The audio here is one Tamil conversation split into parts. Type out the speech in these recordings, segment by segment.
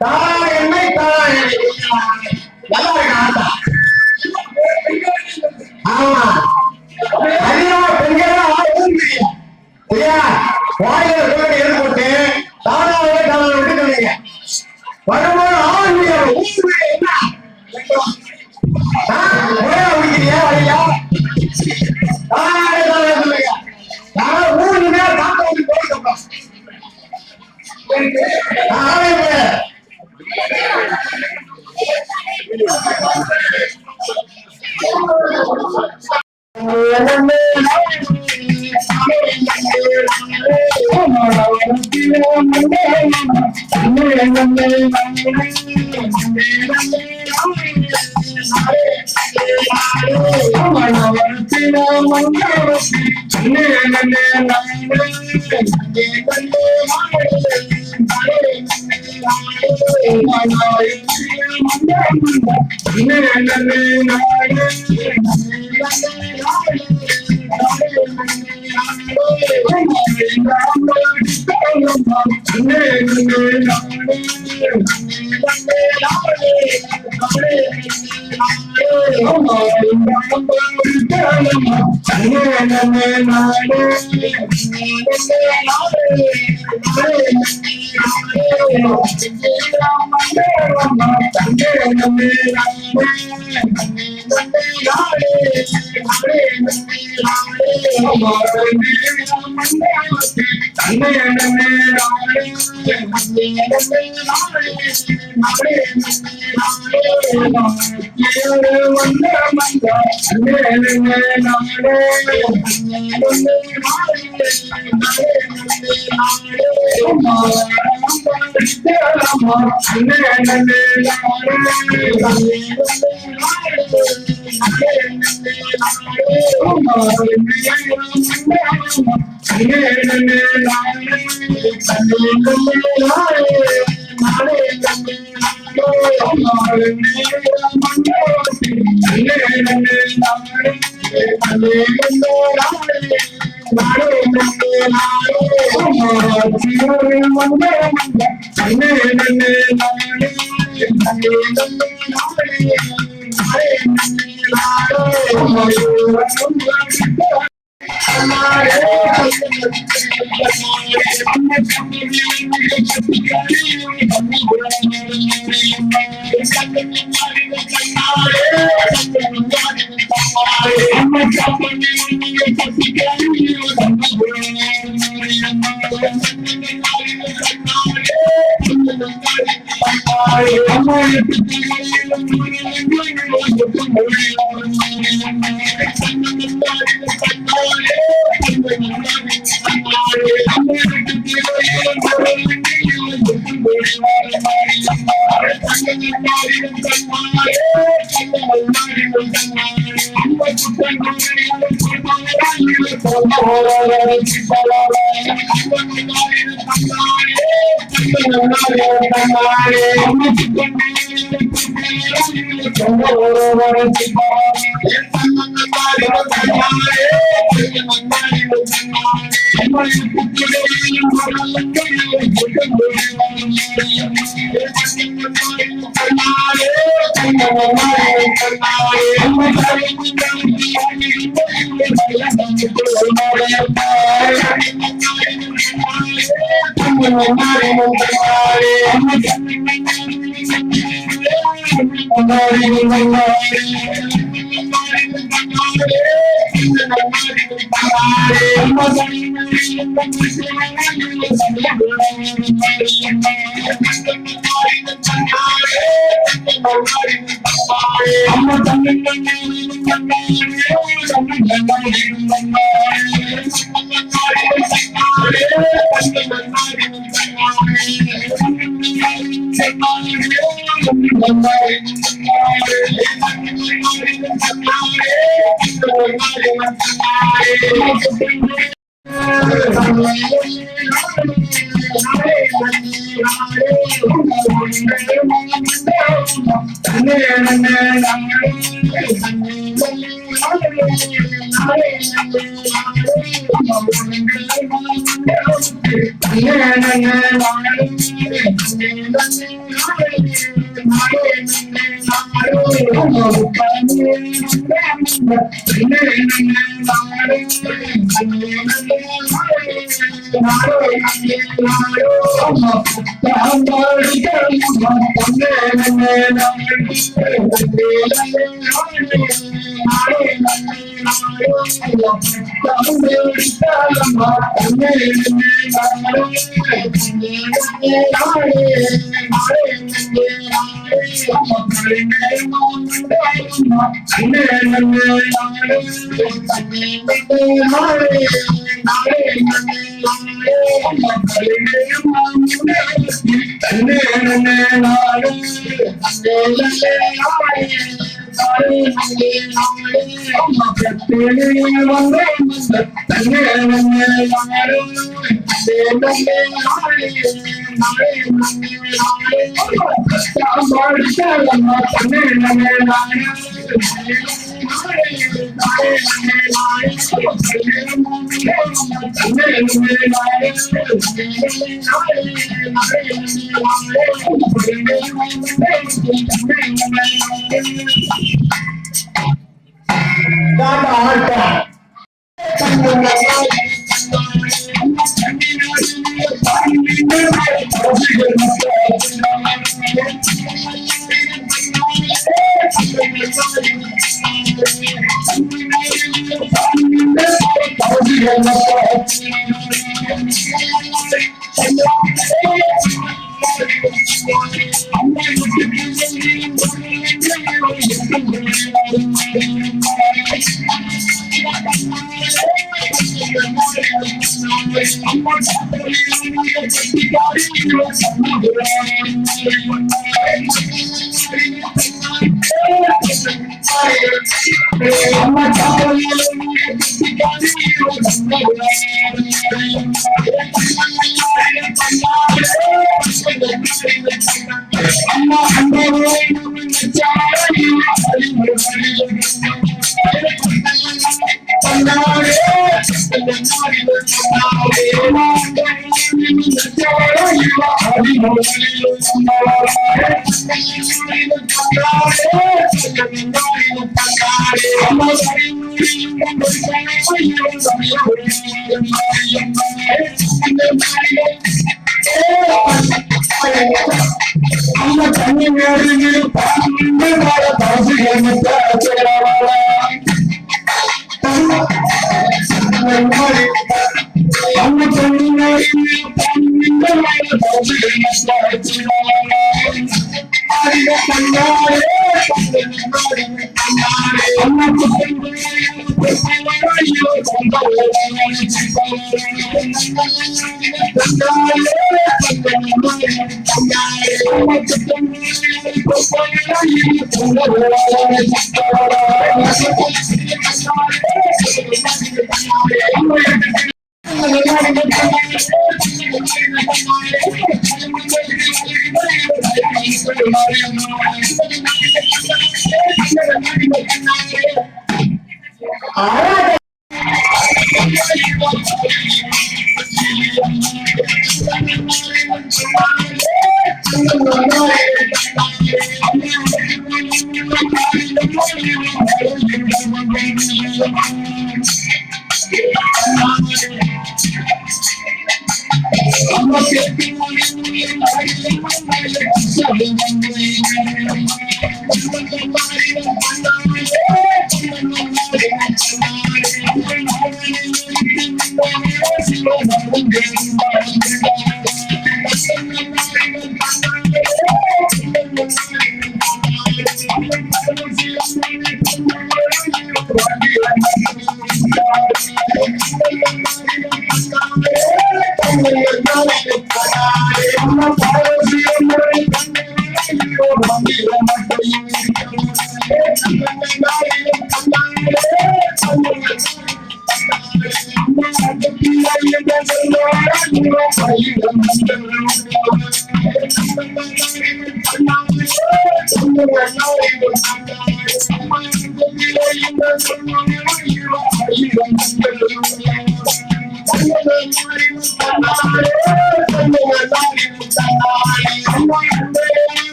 தாரா எண்ணெய் நல்லா இருக்கு ஆட்டா. ஆமா அதிகமா பெண்கள் வாயில எது போட்டு தானாவே தானா விட்டு சொன்னீங்க வரும்போது ஆளுமையா என்ன ஒரே குடிக்கிறியா வழியா தானாவே தானா சொல்லுங்க. நான் 3 நேரம் காக்க வந்து போயிருக்கோம்.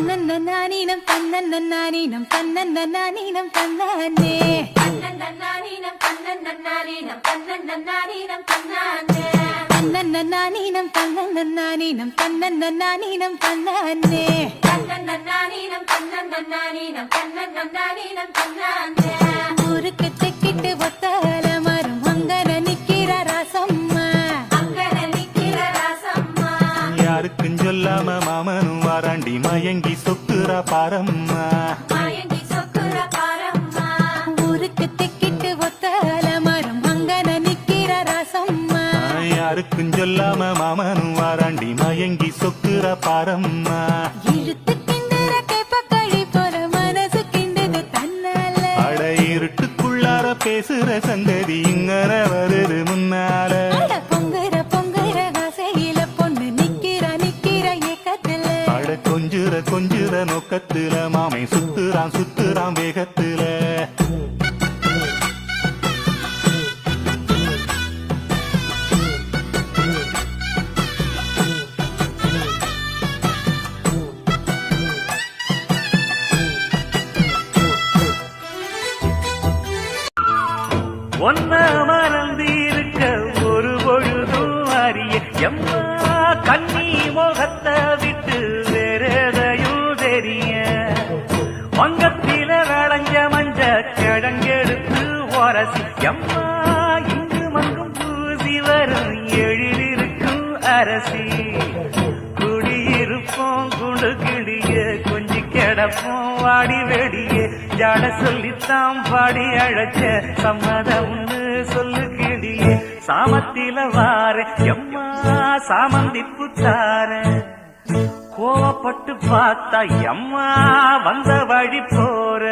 தன்னன்னானீனம் தன்னன்னானீனம் தன்னன்னானீனம் தன்னானே தன்னன்னானீனம் தன்னன்னானீனம் தன்னன்னானீனம் தன்னானே தன்னன்னானீனம் தன்னன்னானீனம் தன்னன்னானீனம் தன்னானே தன்னன்னானீனம் தன்னன்னானீனம் தன்னன்னானீனம் தன்னானே ஊருக்கு தெக்கிட்டு ஒத்தால மரம் அங்கன நிக்கிற ராசம்மா அங்கன நிக்கிற ராசம்மா யாருக்கும் சொல்லாம மாமனும் வாராண்டி மயங்கி சொக்குறா பாரம்மா மயங்கி சொக்குற பாரம்மா ஊருக்கு தெக்கிட்டு ஒத்தால மரம் அங்கன நிக்கிற ராசம்மா யாருக்கும் சொல்லாம மாமனும் வாராண்டி மயங்கி சொக்குறா பாரம்மா இழுத்து கிண்டுற கேப்பக்களி போல மனசு கிண்டுது தன்னால அட இருட்டுக்குள்ளார பேசுற சந்ததி இங்கன வருது முன்னால அட பொங்குற பொங்குற காசையில பொண்ணு நிக்கிற நிக்கிற ஏக்கத்துல அட கொஞ்சுற கொஞ்சுற நோக்கத்துல மாமை சுத்துறான் சுத்துறான் வேகத்துல ஒன்ன மறந்து இருக்க ஒரு பொழுதும் அறிய எம்மா கண்ணி முகத்தை விட்டு வேறெதையும் தெரிய வங்கத்தில விளைஞ்ச மஞ்ச கிழங்கெடுத்து உரசி எம்மா இங்கு மங்கும் பூசி வரும் எழிலிருக்கும் அரசி குடியிருப்போம் குண்டு கிளிய கொஞ்சி கிடப்போம் வாடி வெடிய ஜாட சொல்லித்தான் பாடி அழைச்ச சம்மதம்னு சொல்லு கிளிய சாமத்தில வார எம்மா சாமந்தி புத்தார கோவப்பட்டு பார்த்தா எம்மா வந்த வழி போற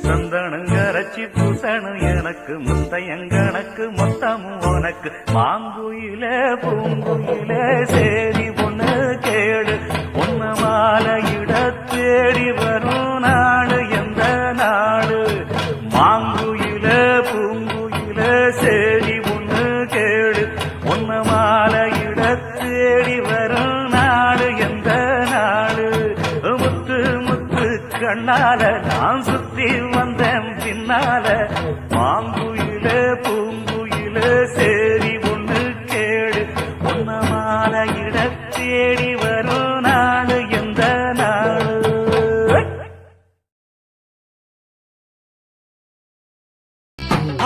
சந்தனங்கரைச்சி பூசணும் எனக்கு முத்தையங்கணக்கு மொத்தமும் உனக்கு மாங்குயில பூங்குயில சேரி பொண்ணு கேடு உன்ன மாலையிட தேடி வரும் நாடு எந்த நாடு மாங்குயில பூங்குயில சேரி பொண்ணு கேடு உன்ன மாலையிட தேடி வரும் நாடு எந்த நாடு முத்து முத்து கண்ணால நான் சுத்தி வந்தேன் பின்னால மாங்குயில பூங்குயில சேரி பொண்ணு கேடு உன்ன மாலையிட தேடி வரும் நாடு எந்த நாடு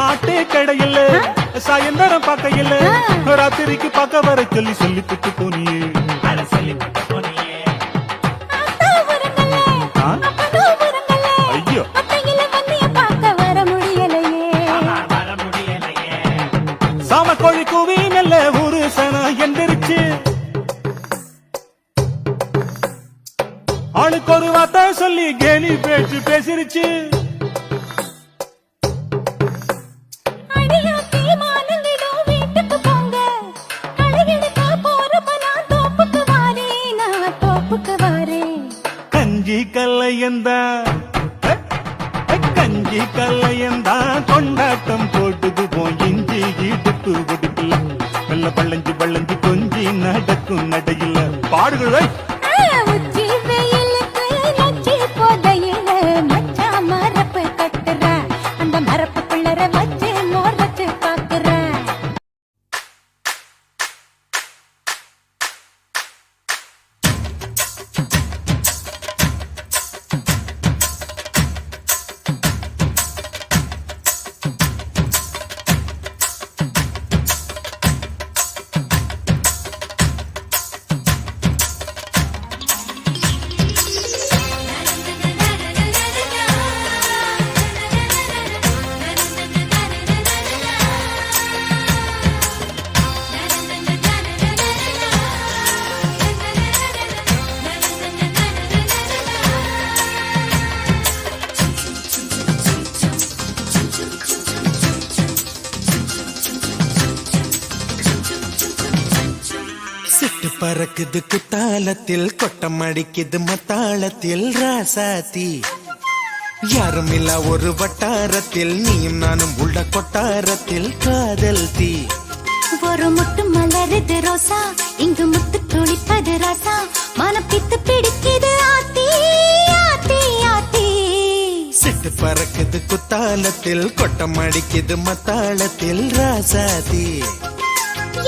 ஆட்டே கடையில் சாயந்தரம் பார்க்கையில் ராத்திரிக்கு பார்க்க வர சொல்லி சொல்லி திட்டு போனியே ஐயோ சாம கோழி கூவி நல்ல ஒரு சன எந்திரிச்சு ஆளுக்கு ஒரு வார்த்தை சொல்லி கேலி பேச்சு பேசிருச்சு கஞ்சி கல்லையந்தா கொண்டாட்டம் போட்டுது போய் இஞ்சி இடுப்பு கொடுக்கல வெள்ள பள்ளஞ்சு பள்ளஞ்சு கொஞ்சி நடக்கும் நடையில பாடுகளை பறக்குது குத்தாலத்தில் கொட்டம் அடிக்குது மத்தாளத்தில் ராசாத்தி யாரும் இல்ல ஒரு வட்டாரத்தில் நீயும் நானும் உள்ள கொட்டாரத்தில் காதல் தீ ஒரு முட்டு மலருது ரோசா இங்கு முத்து துளிப்பது ராசா மனப்பித்து பிடிக்குது ஆத்தி ஆத்தி ஆத்தி சிட்டு பறக்குது குத்தாலத்தில் கொட்டம் அடிக்குது மத்தாளத்தில் ராசாத்தி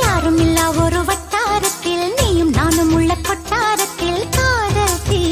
யாரும் இல்ல ஒரு வட்டாரத்தில் நீயும் நானும் உள்ள கொட்டாரத்தில் காதல் தீ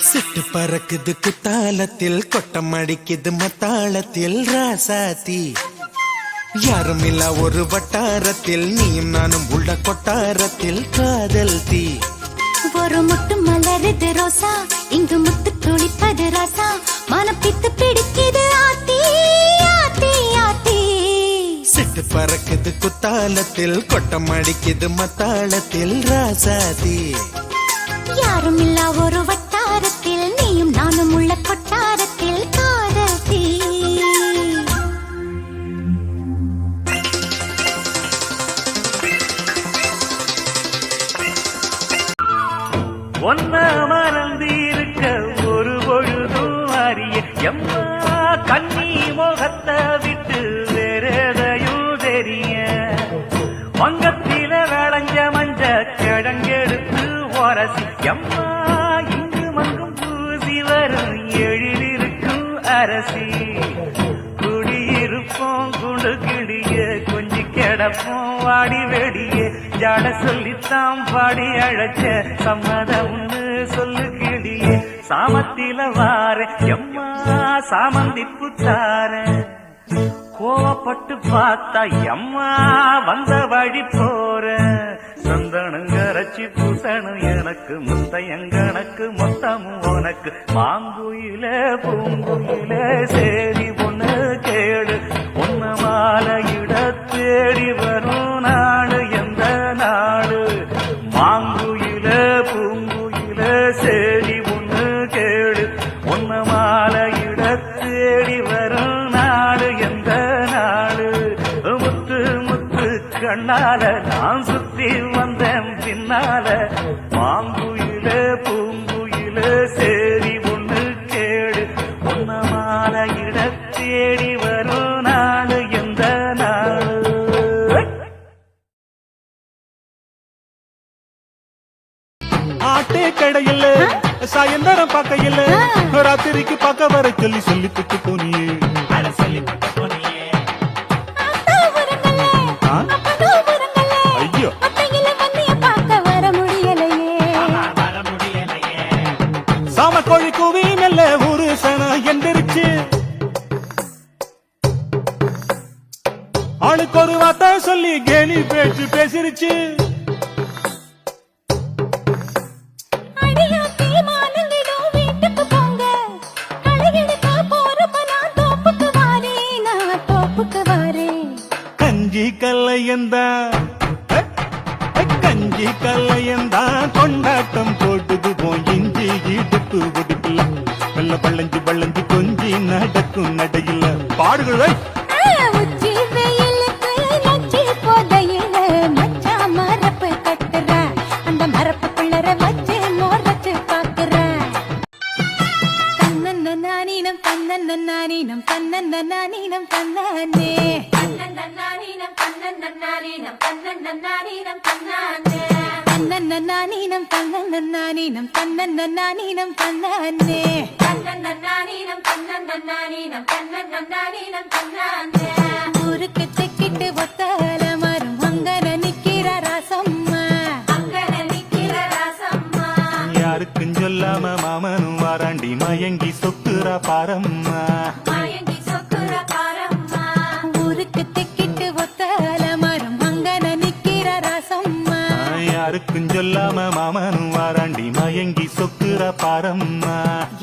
சிட்டு பறக்குது குத்தாலத்தில் கொட்டம் அடிக்குது மத்தாளத்தில் ராசாத்தி யாரும் இல்ல ஒரு வட்டாரத்தில் நீயும் நானும் உள்ள கொட்டாரத்தில் காதல் தீ ஒரு முட்டு மலருது ரோசா இங்கு முத்து துளிப்பது ராசா மனப்பித்து பிடிக்குது ஆத்தி ஆத்தி ஆத்தி சிட்டு பறக்குது குத்தாலத்தில் கொட்டம் அடிக்குது மத்தாளத்தில் ராசாத்தி யாரும் இல்ல ஒரு வட்டாரத்தில் நீயும் நானும் உள்ள கொட்டாரத்தில் காதல் தீ ஒன்ன மறந்திருக்க ஒரு பொழுதும் அறிய எம்மா கண்ணி முகத்தை விட்டு வேறெதையும் தெரிய வங்கத்தில விளைஞ்ச மஞ்ச கிழங்கெடுத்து உரசி எம்மா இங்கு மங்கும் பூசி வரும் எழிலிருக்கும் அரசி குடியிருப்போம் குண்டு கிளிய கொஞ்சி கிடப்போம் வாடி வெடிய ஜாட சொல்லித்தான் பாடி அழைச்ச சம்மதம்னு சொல்லு கிளிய சாமத்தில வார எம்மா சாமந்தி புத்தார கோவப்பட்டு பார்த்தா எம்மா வந்த வழி போற சந்தனங்கரைச்சி பூசணும் எனக்கு முத்தையங்கணக்கு மொத்தமும் உனக்கு மாங்குயில பூங்குயில சேரி ஒண்ணு கேடு ஒன்னு மாலையிட தேடி வரும் நாடு எந்த நாடு மாங்குயில பூங்குயில சேரி ஒண்ணு கேடு ஒன்னு மாலையிட தேடி வரும் நாடு எந்த நாடு முத்து முத்து கண்ணால நான் சுத்தி வந்தேன் பின்னால மாங்குயில பூங்குயில சேரி ஒண்ணு கேடு ஒன்ன மாலையிட தேடி வரும் நாடு எந்த நாடு ஆட்டே கடையில் சாயந்தரம் பார்க்கையில் ராத்திரிக்கு பார்க்க வர சொல்லி சொல்லி புட்டு போனியே ஐயோ சாம கோழி கூவி மெல்ல ஒரு சனம் எந்திரிச்சு ஆளுக்கு ஒரு வார்த்தை சொல்லி கேலி பேச்சு பேசிருச்சு கஞ்சி கல்லையந்தா கொண்டாட்டம் போட்டுது போய் இஞ்சி இடுப்பு கொடுக்கல வெள்ள பள்ளஞ்சி பள்ளஞ்சி கொஞ்சி நடக்கும் நடையில பாடுகள் உச்சி வெயிலுக்கு நச்சி போதையில மச்சா மரப்பு கட்டுற அந்த மரப்பு பிள்ளற வச்சு மோரச்சு பாக்குற தன்னன்ன நானீனம் தன்னன்ன நானீனம் தன்னன்ன நானீனம் தன்னானே தன்னன்ன நானீனம் தன்னன்ன நானீனம் தன்னன்ன நானீனம் தன்னானே தன்னன்னீனம் தன்னன்னீனம் தன்னன்னீனம் தன்னே தன்னன்னீனம் தன்னன்னீனம் தன்னன்னீனம் தன்னே ஊருக்கு தெக்கிட்டு ஒத்தல மரம் அங்கன நிக்கிற ராசம்மா அங்கன நிக்கிற ராசம்மா யாருக்கும் சொல்லாம மாமனும் வாராண்டி மயங்கி சொக்குறா பாரம்மா மயங்கி சொக்குற பாரம்மா ஊருக்கு தெக்கிட்டு ஒத்தல மரம் அங்கன நிக்கிற ராசம்மா யாருக்கும் சொல்லாம மாமனும் வாராண்டி மயங்கி சொக்குற பாரம்மா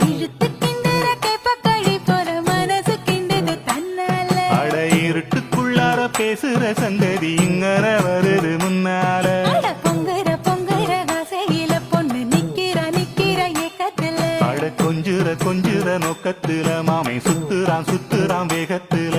இழுத்து கிண்டுற கேப்பக்களி போல மனசு கிண்டுது தன்னால அட இருட்டுக்குள்ளார பேசுற சங்கதி இங்கன வருது முன்னால அட பொங்குற பொங்குற ஆசையில பொண்ணு நிக்கிற நிக்கிற ஏக்கத்துல அட கொஞ்சுற கொஞ்சுற நோக்கத்துல மாமை சுத்துறான் சுத்துறான் வேகத்துல